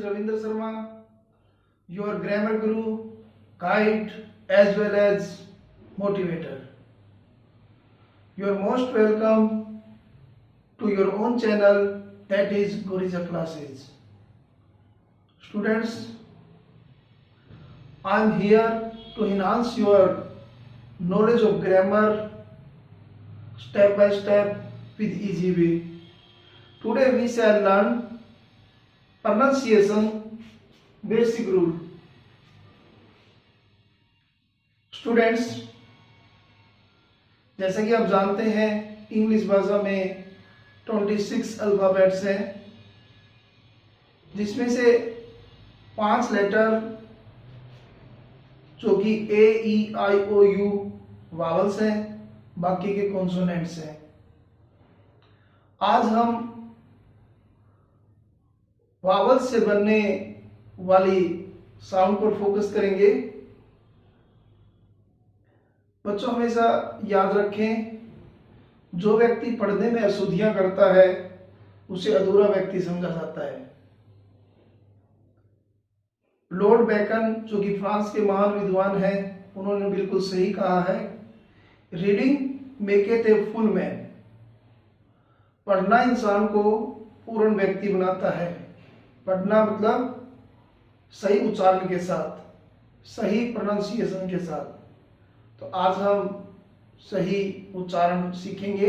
Ravindra Sharma, your grammar guru, guide as well as motivator. You are most welcome to your own channel, that is Gorija Classes. Students, I am here to enhance your knowledge of grammar step by step with easy way. Today we shall learn pronunciation basic rule. Students, जैसा कि आप जानते हैं English भाषा में 26 alphabets हैं, जिसमें से 5 लेटर जो कि ए ई आई ओ यू वावल्स हैं, बाकी के कॉन्सोनेंट्स हैं। आज हम वावल्स से बनने वाली साउंड पर फोकस करेंगे। बच्चों, हमेशा याद रखें, जो व्यक्ति पढ़ने में अशुद्धियां करता है उसे अधूरा व्यक्ति समझा जाता है। लॉर्ड बेकन, जो कि फ्रांस के महान विद्वान हैं, उन्होंने बिल्कुल सही कहा है, रीडिंग मेकेथ ए फुल मैन। पढ़ना इंसान को पूर्ण व्यक्ति बनाता है। पढ़ना मतलब सही उच्चारण के साथ, सही प्रोनाउंसिएशन के साथ। तो आज हम सही उच्चारण सीखेंगे।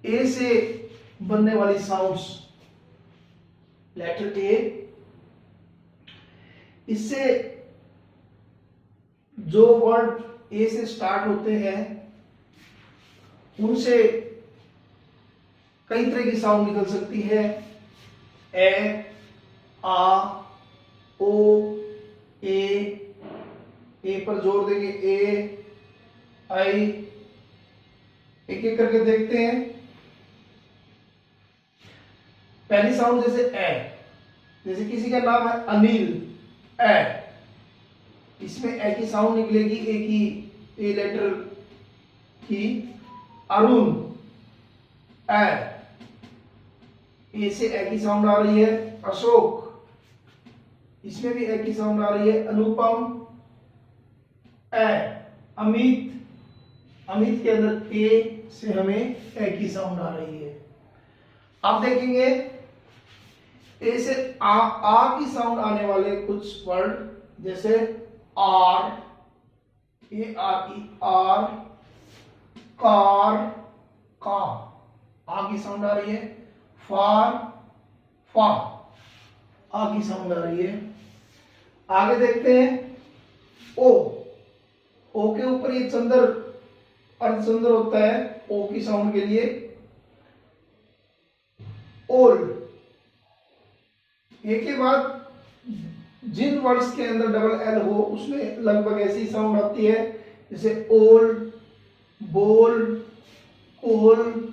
ए से बनने वाली साउंड्स, लेटर ए, इससे जो वर्ड ए से स्टार्ट होते हैं उनसे कई तरह की साउंड निकल सकती है। ए, आ, ओ, ए पर जोर देंगे, ए, आई, एक एक करके देखते हैं। पहली साउंड जैसे ए, जैसे किसी का नाम है अनिल, ए, इसमें ए की साउंड निकलेगी, ए की, ए लेटर की। अरुण, ए से ए की साउंड आ रही है। अशोक, इसमें भी ए की साउंड आ रही है। अनुपम, ए। अमित, अमित के अंदर ए से हमें ए की साउंड आ रही है। आप देखेंगे ए से आ की साउंड आने वाले कुछ वर्ड जैसे R, A R E R, car, का, आ की साउंड आ रही है। फार, फा, आ की साउंड आ रही है। आगे देखते हैं ओ, ओ के ऊपर ये चंद्र, अर्धचंद्र होता है ओ की साउंड के लिए। ओल, ए के बाद जिन वर्ड्स के अंदर डबल एल हो उसमें लगभग ऐसी साउंड आती है, जैसे ओल, बोल, कोल,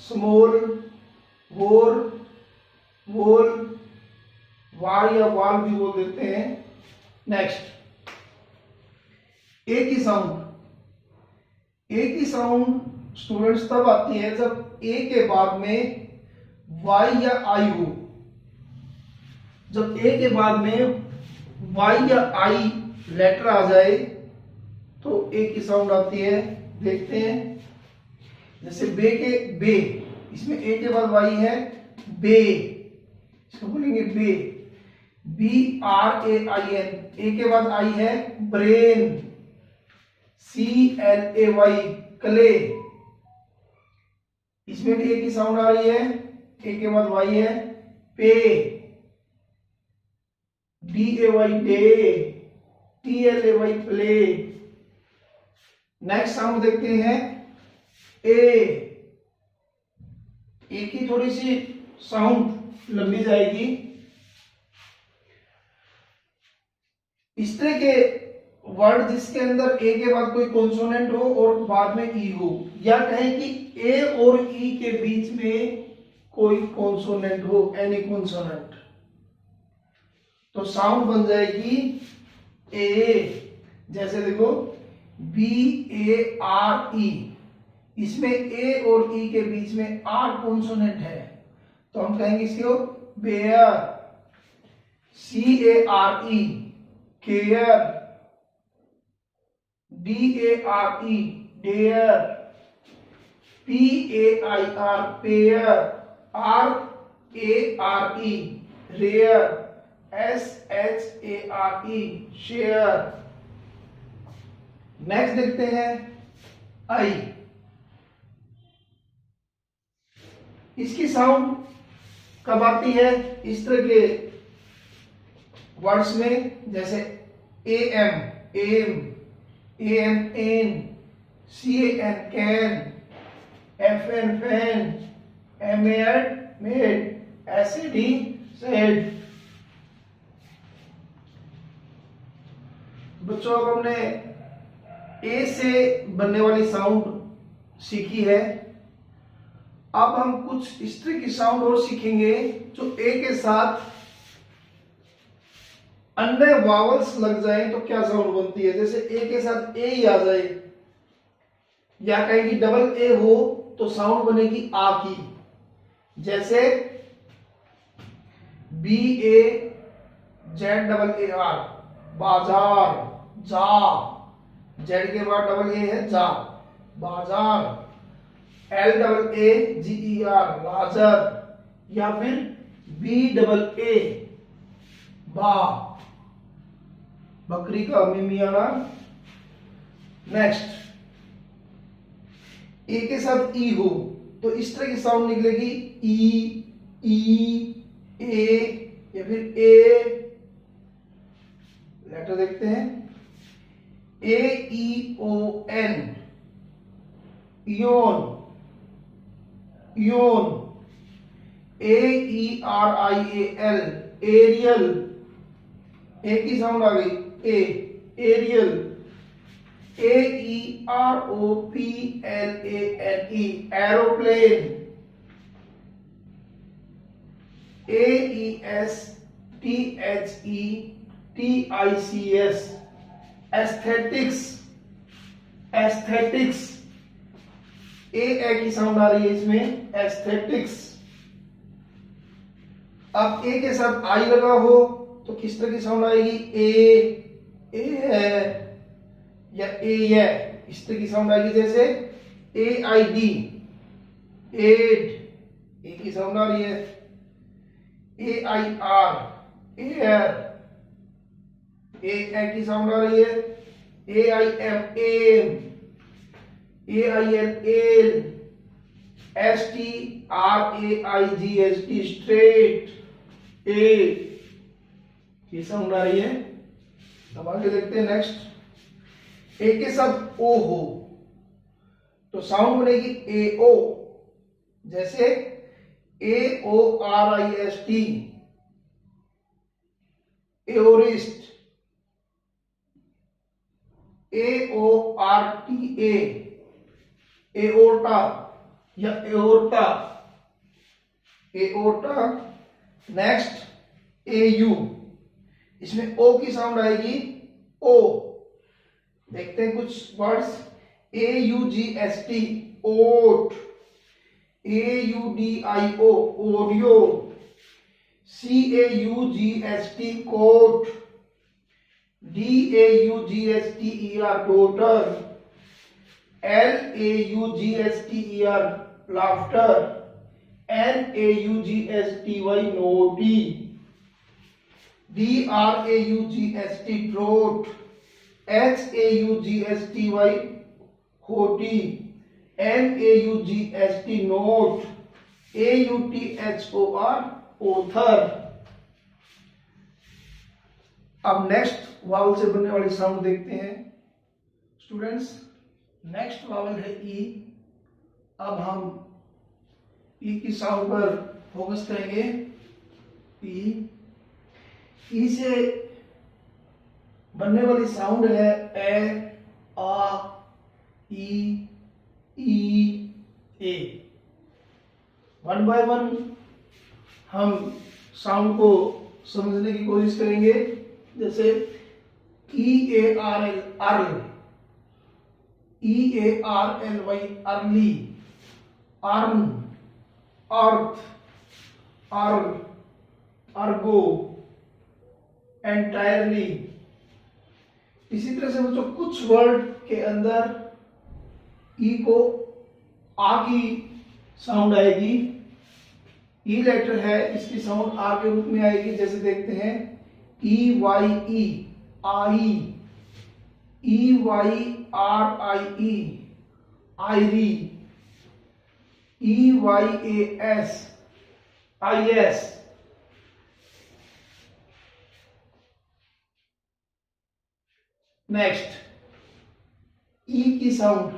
स्मॉल, वोर, वोल, वार या वाल भी बोल देते हैं। नेक्स्ट, ए की साउंड। ए की साउंड स्टूडेंट्स तब आती है जब ए के बाद में वाई या आई हो। जब ए के बाद में वाई या आई लेटर आ जाए तो ए की साउंड आती है। देखते हैं, जैसे बे के बे, इसमें ए के बाद वाई है, बे, इसको बोलेंगे bay, B R A I N. A के बाद आई है brain, C L A Y, clay, इसमें भी ए की साउंड आ रही है। ए के बाद वाई है। Pay, D A Y day, T L A Y play. Next sound देखते हैं ए की थोड़ी सी साउंड लंबी जाएगी। इस तरह के वर्ड जिसके अंदर ए के बाद कोई कॉन्सोनेंट हो और बाद में ई हो, या कहें कि ए और ई के बीच में कोई कॉन्सोनेंट हो, एनी कॉन्सोनेंट, तो साउंड बन जाएगी ए। जैसे देखो बी ए आर ई, इसमें ए और ई के बीच में आर कॉन्सोनेंट है, तो हम कहेंगे इसको bear. C-A-R-E, care, D-A-R-E, dare, P-A-I-R, pair, R-A-R-E, rare, S-H-A-R-E, share। Next देखते हैं आई। इसकी साउंड कब आती है इस तरह के वर्ड्स में, जैसे A M, M, A N, N, C N, can, F N, fan, M A D, made, S A D, said. बच्चों अब हमने ए से बनने वाली साउंड सीखी है। अब हम कुछ इस तरह की साउंड और सीखेंगे जो ए के साथ अन्य वावल्स लग जाए तो क्या साउंड बनती है। जैसे ए के साथ ए ही आ जाए, या कहीं की डबल ए हो तो साउंड बनेगी आ की। जैसे B A Z double A R, बाजार, जा, जेड के बाद डबल ए है जा, bazaar. L double A G E R, laager, या फिर बी डबल ए, बा, बकरी का मिमियाना। नेक्स्ट, ए के साथ ई हो तो इस तरह की साउंड निकलेगी ई, ए, या फिर ए। लेटर देखते हैं, A E O N, eon, eon. A E R I A L, aerial, A की साउंड आ गई A, aerial. A E R O P L A N E, aeroplane. A E S T H E T I C S, aesthetics, aesthetics. A की sound आ रही है इसमें, aesthetics. अब ए के साथ आई लगा हो तो किस तरह की साउंड आएगी, ए है, या ए है, इस तरह की साउंड आएगी। जैसे ए आई डी, एड, ए की साउंड आ रही है। ए आई आर, एयर, ए की साउंड आ रही है। A I M, M, A I L, ail, S T R A I G S T, straight, A की साउंड आ रही है। अब आगे देखते हैं नेक्स्ट। ए के साथ ओ हो तो साउंड बनेगी ए ओ। जैसे A O R I S T, aorist, A O R T A, aorta, या aorta, aorta. Next, A U, इसमें ओ की साउंड आएगी ओ। देखते हैं कुछ words, A U G S T, aught, A U D I O, audio, C A U G S T, caught, D A U G S T E R, daughter, L A U G S T E R, laughter, N A U G S T Y, naughty, D R A U G S T, draught, H A U G S T Y, haughty, N A U G S T, nought, A U T H O R, author. अब next vowel से बनने वाली sound देखते हैं students. Next vowel है ई। अब हम ई की साउंड पर फोकस करेंगे। ई से बनने वाली साउंड है ए, आ, E, A. One by one हम साउंड को समझने की कोशिश करेंगे। जैसे E A R L, earl, E A R L Y, early, earn, earth, earl, ergo, entirely. इसी तरह से बच्चों कुछ वर्ड के अंदर ई को आ की साउंड आएगी, ई लेटर है, इसकी साउंड आ के रूप में आएगी। जैसे देखते हैं E Y E, eye, E Y R I E, eyrie, E Y A S, eyas. Next E की साउंड,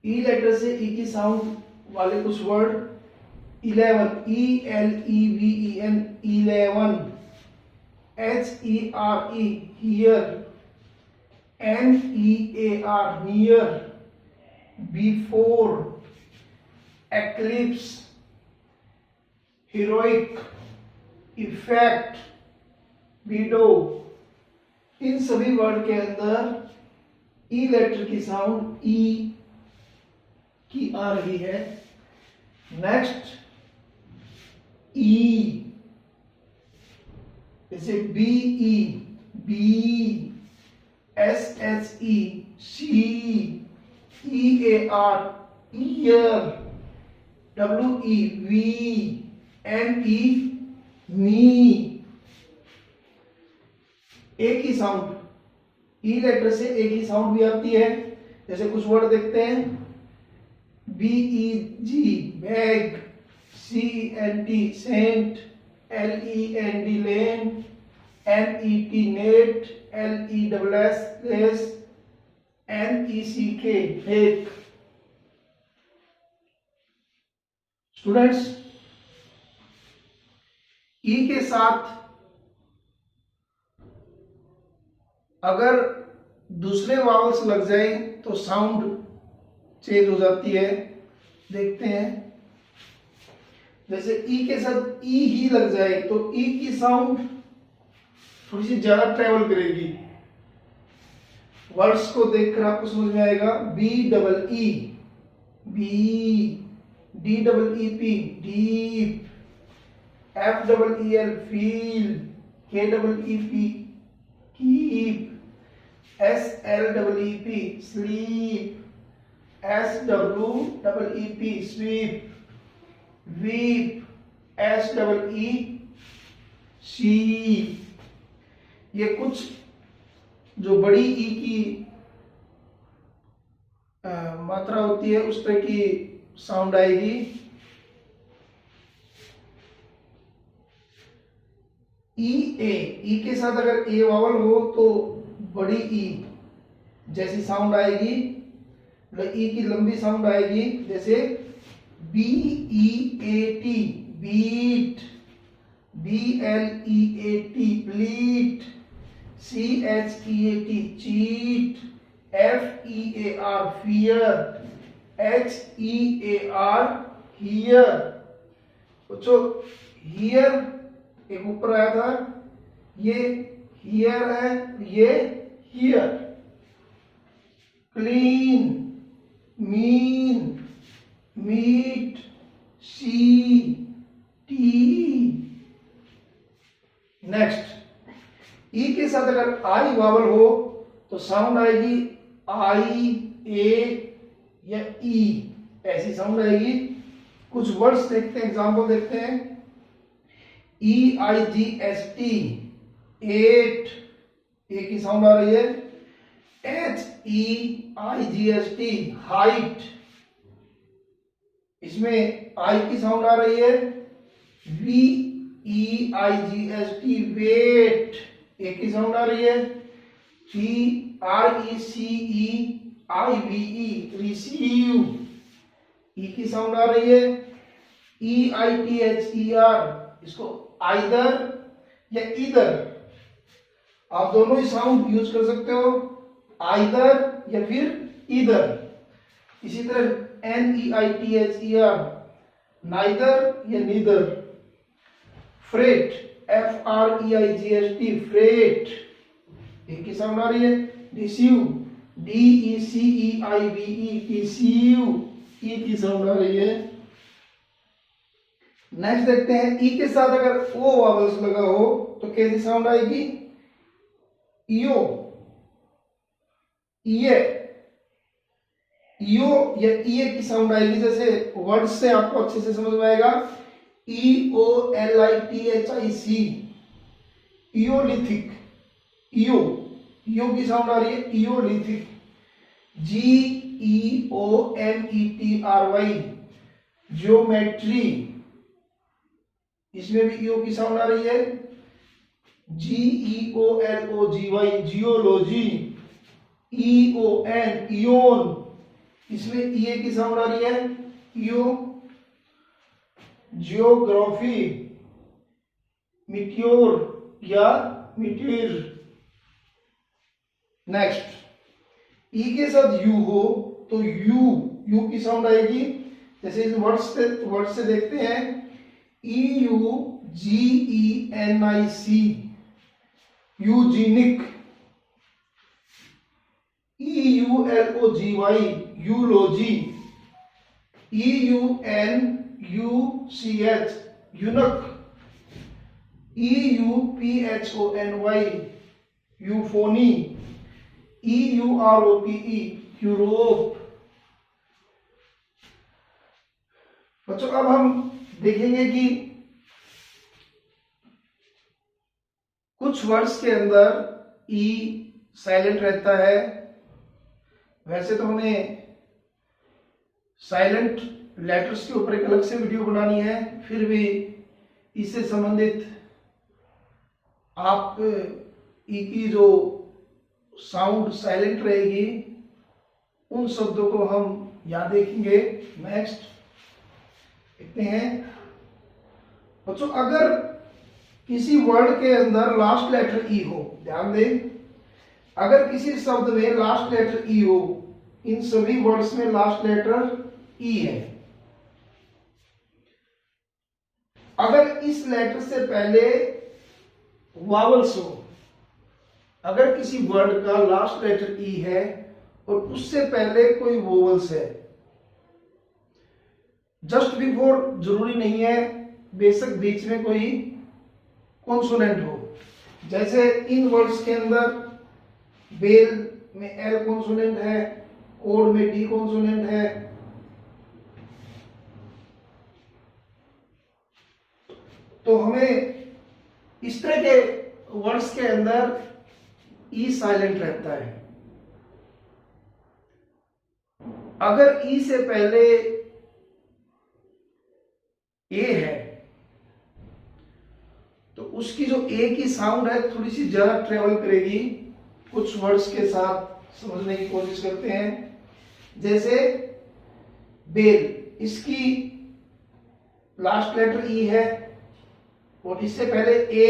ई लेटर से ई की साउंड वाले कुछ word 11, E L E V E N, 11, H E R E, here, N E A R, near, before, eclipse, heroic, effect, widow. इन सभी word के अंदर ई letter की साउंड ई की आ रही है। नेक्स्ट ई, जैसे B E, be, S H E, C, E A R, ear, W E, we, N E, knee. एक ही साउंड, ई लेटर से एक ही साउंड भी आती है। जैसे कुछ वर्ड देखते हैं B E G, bag, C N T, cent, L E N D, lane, N E T, net, L E double S, less, N E C K, neck. Students, ई के साथ अगर दूसरे वावल्स लग जाए तो साउंड चेंज हो जाती है। देखते हैं, जैसे ई के साथ ई ही लग जाए तो ई की साउंड थोड़ी सी ज्यादा ट्रेवल करेगी। वर्ड्स को देखकर आपको समझ में आएगा। B double E, bee, D double E P, deep, F double E L, feel, K double E P, keep, S L double E P, sleep, S W double E P, sweep, weep, S double E C. ये कुछ जो बड़ी ई की मात्रा होती है उस तरह की साउंड आएगी। ई ए, ई के साथ अगर ए वावल हो तो बड़ी ई जैसी साउंड आएगी, ई की लंबी साउंड आएगी। जैसे B E A T, beat, B L E A T, bleat, C H E A T, cheat, F E A R, fear, H E A R, here. बच्चों, हियर एक ऊपर आया था, ये हियर है, ये here. Clean, mean, meat, sea, tea. Next, E के साथ अगर आई वावल हो तो साउंड आएगी आई, ए या ई, ऐसी साउंड आएगी। कुछ वर्ड्स देखते हैं, एग्जाम्पल देखते हैं। E I G S T, eight, A की साउंड आ रही है। H E I G S T, height, इसमें आई की साउंड आ रही है। V E I G S T, weight, A की साउंड आ रही है। T R E C E I V E, receive, E की साउंड आ रही है। E I T H E R, इसको आइदर या इधर, आप दोनों ही साउंड यूज कर सकते हो, आइदर या फिर इधर। इसी तरह N E I T H E R, neither या neither. Freight, F R E I G S T, freight, एक की साउंड आ रही है। Deceive, D E C E I V E, deceive, E की साउंड आ रही है। नेक्स्ट देखते हैं, ई के साथ अगर ओ वावल्स लगा हो तो कैसी साउंड आएगी? इयो, इये, इयो या इये की साउंड आएगी। जैसे वर्ड से आपको अच्छे से समझ में आएगा, EOLITHIC, इयोलिथिक, इयो, इयो की साउंड आ रही है इयोलिथिक। GEOMETRY, ज्योमेट्री, इसमें भी ईओ की साउंड आ रही है। GEOLOGY, geology. EON, इयोन, इसमें ईए की साउंड आ रही है इयो। जियोग्राफी, मिट्योर या मिट्योर। नेक्स्ट, ई के साथ यू हो तो यू, यू की साउंड आएगी। जैसे इस वर्ड से देखते हैं, EUGENIC, यूजीनिक। EULOGY, यूलॉजी। EUNUCH, यूनक। EUPHONY, यूफोनी। EUROPE, Europe. बच्चों अब हम देखेंगे कि कुछ वर्ड्स के अंदर ई साइलेंट रहता है। वैसे तो हमें साइलेंट लेटर्स के ऊपर एक अलग से वीडियो बनानी है, फिर भी इससे संबंधित आप ई की जो साउंड साइलेंट रहेगी उन शब्दों को हम यहां देखेंगे। नेक्स्ट देखते हैं बच्चों, अगर किसी वर्ड के अंदर लास्ट लेटर ई हो, ध्यान दें, अगर किसी शब्द में लास्ट लेटर ई हो, इन सभी वर्ड्स में लास्ट लेटर ई है। अगर इस लेटर से पहले वावल्स हो, अगर किसी वर्ड का लास्ट लेटर ई है और उससे पहले कोई वोवल्स है, जस्ट बिफोर जरूरी नहीं है, बेशक बीच में कोई कॉन्सोनेंट हो। जैसे इन वर्ड्स के अंदर बेल में एल कॉन्सोनेंट है, कोड में डी कॉन्सोनेंट है। तो हमें इस तरह के वर्ड्स के अंदर ई साइलेंट रहता है। अगर ई से पहले ए है तो उसकी जो ए की साउंड है थोड़ी सी ज्यादा ट्रेवल करेगी। कुछ वर्ड्स के साथ समझने की कोशिश करते हैं। जैसे बेल, इसकी लास्ट लेटर ई है और इससे पहले ए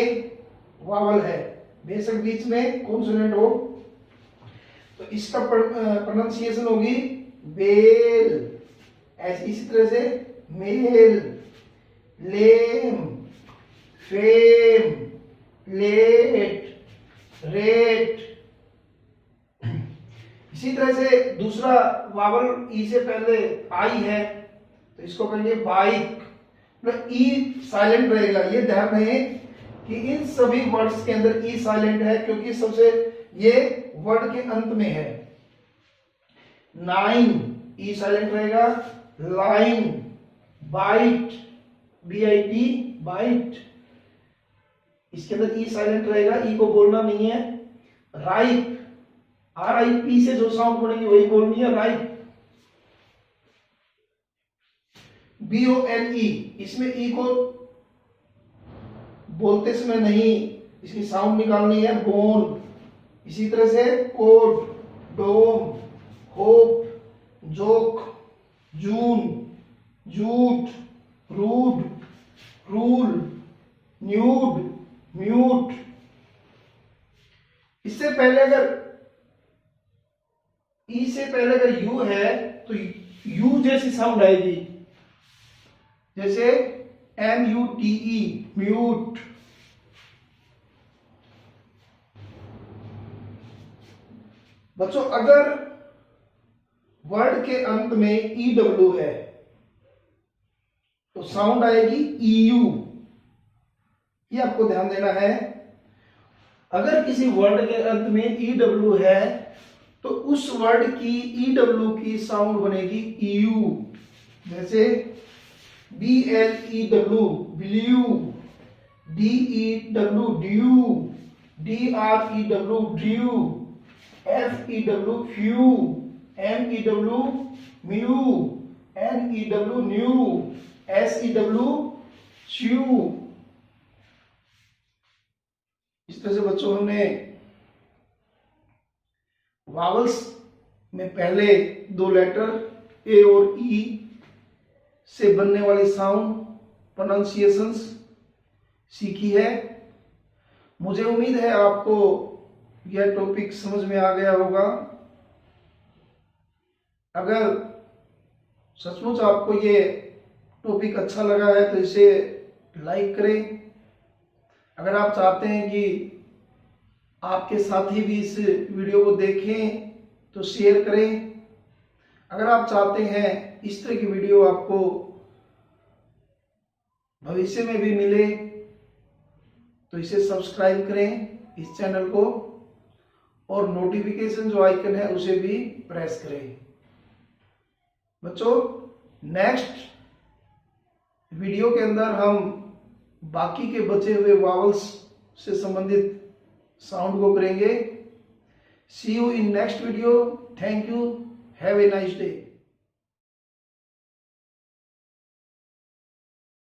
वावल है, बेशक बीच में कॉन्सोनेंट हो, तो इसका प्रोनाउंसिएशन होगी बेल। ऐसे इसी तरह से मेल, लेम, फेम, लेट, रेट। इसी तरह से दूसरा वावल ई से पहले आई है तो इसको कहेंगे बाइक। ई साइलेंट रहेगा। ये ध्यान रहे कि इन सभी वर्ड्स के अंदर ई साइलेंट है क्योंकि सबसे ये वर्ड के अंत में है। नाइन, ई साइलेंट रहेगा। लाइन, बाइट, BIT, बाइट, इसके अंदर ई साइलेंट रहेगा, ई को बोलना नहीं है। राइप, RIP से जो साउंड बनेगी वही बोलनी है, राइप। BONE, इसमें ई को बोलते समय नहीं, इसकी साउंड निकालनी है, बोन। इसी तरह से code, dome, hope, joke, June, jute, rude, rule, nude, mute. इससे पहले अगर ई से पहले अगर यू है तो यू जैसी साउंड आएगी। जैसे MUTE, म्यूट। बच्चों अगर वर्ड के अंत में EW है तो साउंड आएगी EU। ये आपको ध्यान देना है। अगर किसी वर्ड के अंत में EW है तो उस वर्ड की EW की साउंड बनेगी EU। जैसे BLEW blue, DEW due, DREW Drew, FEW few, MEW mu, NEW new, SEW स्यू। इस तरह से बच्चों हमने वावल्स में पहले दो लेटर ए और ई से बनने वाली साउंड प्रोनाउंसिएशंस सीखी है। मुझे उम्मीद है आपको यह टॉपिक समझ में आ गया होगा। अगर सचमुच आपको ये टॉपिक अच्छा लगा है तो इसे लाइक करें। अगर आप चाहते हैं कि आपके साथी भी इस वीडियो को देखें तो शेयर करें। अगर आप चाहते हैं इस तरह की वीडियो आपको भविष्य में भी मिले तो इसे सब्सक्राइब करें इस चैनल को, और नोटिफिकेशन जो आइकन है उसे भी प्रेस करें। बच्चों, नेक्स्ट वीडियो के अंदर हम बाकी के बचे हुए वावल्स से संबंधित साउंड को करेंगे। See you in next video. Thank you. Have a nice day.